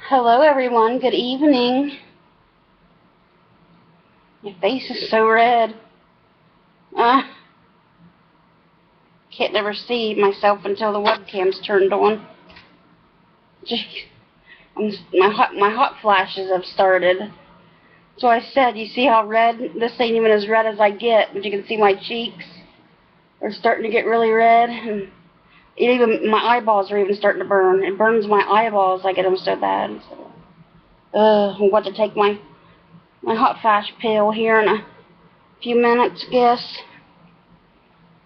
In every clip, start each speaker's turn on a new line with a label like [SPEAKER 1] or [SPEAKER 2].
[SPEAKER 1] Hello everyone, good evening. Your face is so red. Can't never see myself until the webcam's turned on. Jeez. My hot flashes have started. So I said, you see how red? This ain't even as red as I get, but you can see my cheeks are starting to get really red. And even my eyeballs are even starting to burn. It burns my eyeballs, I get them so bad. So, I'm going to take my hot flash pill here in a few minutes, guess.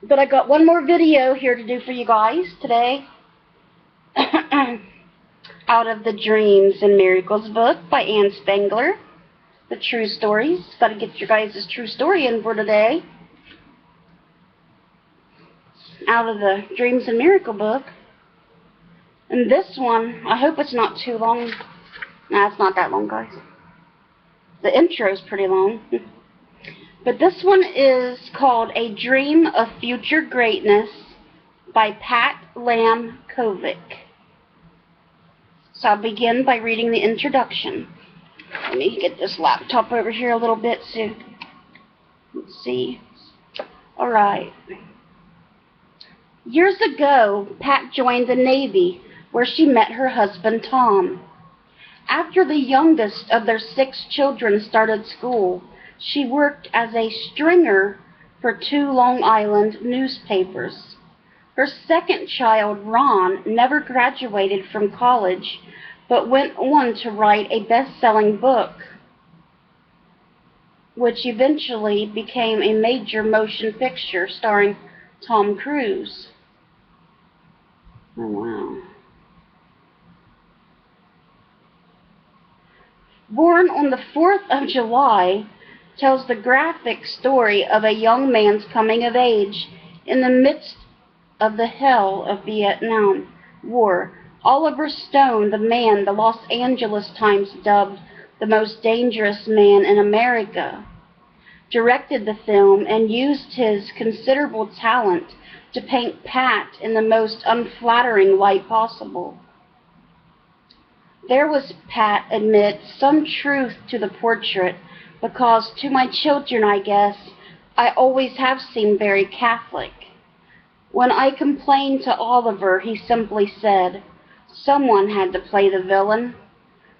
[SPEAKER 1] But I got one more video here to do for you guys today. Out of the Dreams and Miracles book by Anne Spangler. The true stories. Got to get your guys' true story in for today. Out of the Dreams and Miracle book. And this one, I hope it's not too long. Nah, it's not that long, guys. The intro's pretty long. But this one is called A Dream of Future Greatness by Lamb Kovic. So I'll begin by reading the introduction. Let me get this laptop over here a little bit so let's see. Alright. Years ago, Pat joined the Navy, where she met her husband Tom. After the youngest of their 6 children started school, she worked as a stringer for 2 Long Island newspapers. Her second child, Ron, never graduated from college, but went on to write a best-selling book, which eventually became a major motion picture starring Tom Cruise. Oh, wow. Born on the 4th of July, tells the graphic story of a young man's coming of age in the midst of the hell of Vietnam War. Oliver Stone, the man the Los Angeles Times dubbed the most dangerous man in America, directed the film and used his considerable talent to paint Pat in the most unflattering light possible. There was, Pat admits, some truth to the portrait, because to my children, I guess, I always have seemed very Catholic. When I complained to Oliver, he simply said, someone had to play the villain.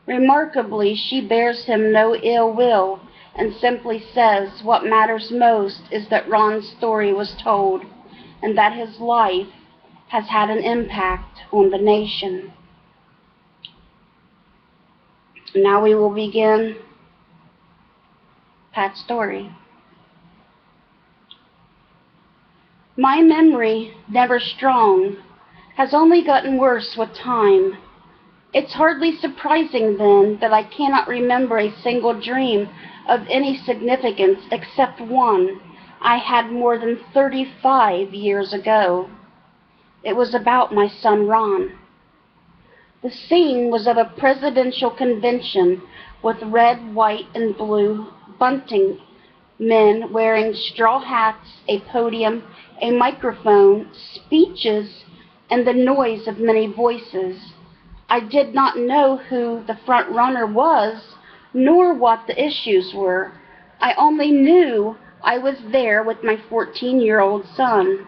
[SPEAKER 1] Remarkably, she bears him no ill will and simply says what matters most is that Ron's story was told and that his life has had an impact on the nation. Now we will begin Pat's story. My memory, never strong, has only gotten worse with time. It's hardly surprising, then, that I cannot remember a single dream of any significance except one I had more than 35 years ago. It was about my son Ron. The scene was of a presidential convention with red, white, and blue bunting men wearing straw hats, a podium, a microphone, speeches, and the noise of many voices. I did not know who the front runner was, nor what the issues were. I only knew I was there with my 14-year-old son.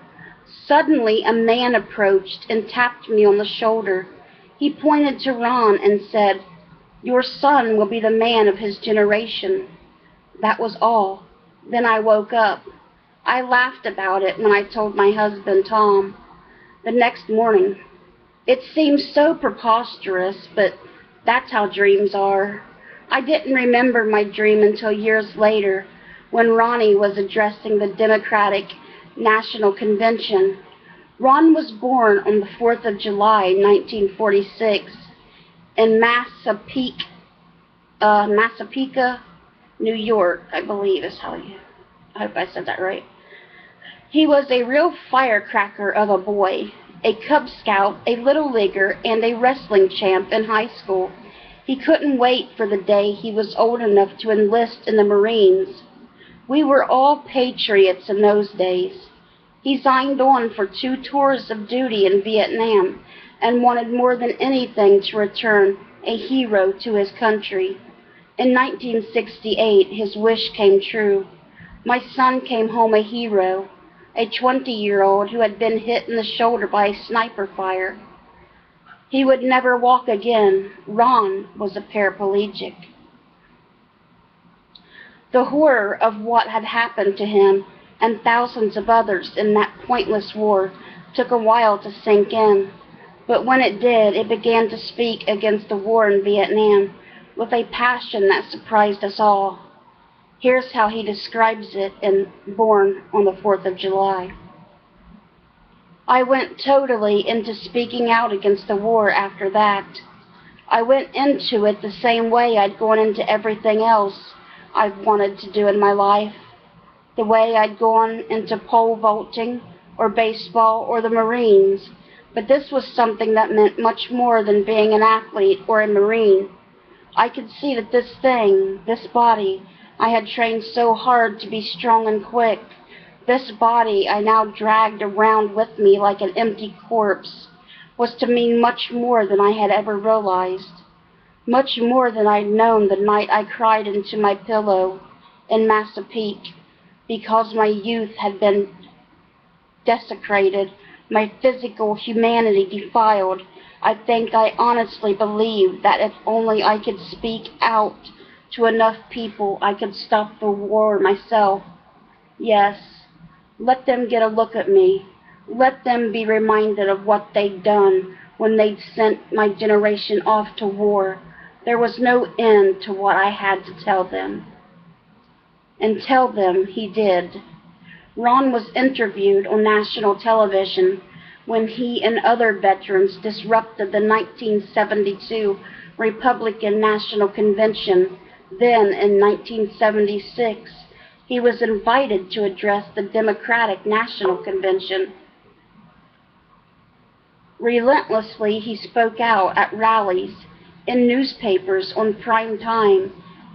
[SPEAKER 1] Suddenly, a man approached and tapped me on the shoulder. He pointed to Ron and said, "Your son will be the man of his generation." That was all. Then I woke up. I laughed about it when I told my husband, Tom, the next morning. It seemed so preposterous, but that's how dreams are. I didn't remember my dream until years later, when Ronnie was addressing the Democratic National Convention. Ron was born on the 4th of July, 1946, in Massapequa, New York, I believe is how you... I hope I said that right. He was a real firecracker of a boy, a Cub Scout, a Little Leaguer, and a wrestling champ in high school. He couldn't wait for the day he was old enough to enlist in the Marines. We were all patriots in those days. He signed on for 2 tours of duty in Vietnam and wanted more than anything to return a hero to his country. In 1968, his wish came true. My son came home a hero, a 20-year-old who had been hit in the shoulder by a sniper fire. He would never walk again. Ron was a paraplegic. The horror of what had happened to him and thousands of others in that pointless war took a while to sink in. But when it did, it began to speak against the war in Vietnam with a passion that surprised us all. Here's how he describes it in Born on the 4th of July. I went totally into speaking out against the war after that. I went into it the same way I'd gone into everything else I've wanted to do in my life. The way I'd gone into pole vaulting or baseball or the Marines. But this was something that meant much more than being an athlete or a Marine. I could see that this thing, this body, I had trained so hard to be strong and quick, this body I now dragged around with me like an empty corpse, was to mean much more than I had ever realized. Much more than I'd known the night I cried into my pillow in Massapequa because my youth had been desecrated, my physical humanity defiled. I think I honestly believed that if only I could speak out to enough people, I could stop the war myself. Yes, let them get a look at me. Let them be reminded of what they'd done when they'd sent my generation off to war. There was no end to what I had to tell them. And tell them he did. Ron was interviewed on national television when he and other veterans disrupted the 1972 Republican National Convention. Then, in 1976, he was invited to address the Democratic National Convention. Relentlessly, he spoke out at rallies, in newspapers on prime time,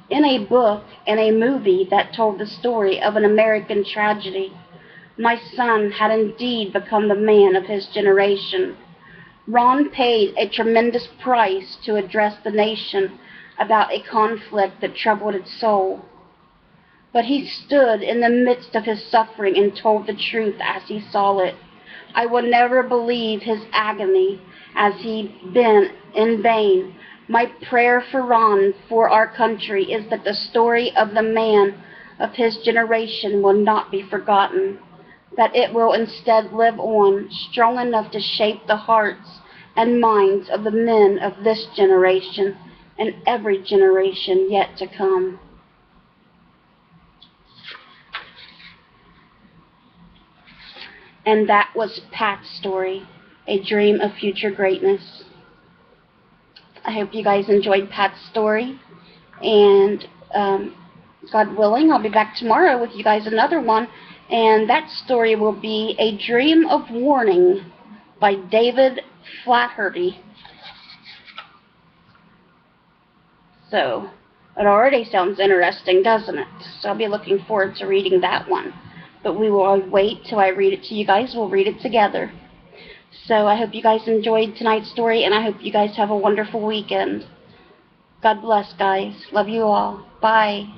[SPEAKER 1] in a book and a movie that told the story of an American tragedy. My son had indeed become the man of his generation. Ron paid a tremendous price to address the nation about a conflict that troubled its soul. But he stood in the midst of his suffering and told the truth as he saw it. I will never believe his agony as he'd been in vain. My prayer for Ron, for our country, is that the story of the man of his generation will not be forgotten, that it will instead live on, strong enough to shape the hearts and minds of the men of this generation and every generation yet to come. And that was Pat's story, A Dream of Future Greatness. I hope you guys enjoyed Pat's story, and God willing, I'll be back tomorrow with you guys another one, and that story will be A Dream of Warning by David Flaherty. So, it already sounds interesting, doesn't it? So I'll be looking forward to reading that one. But we will wait till I read it to you guys. We'll read it together. So I hope you guys enjoyed tonight's story, and I hope you guys have a wonderful weekend. God bless, guys. Love you all. Bye.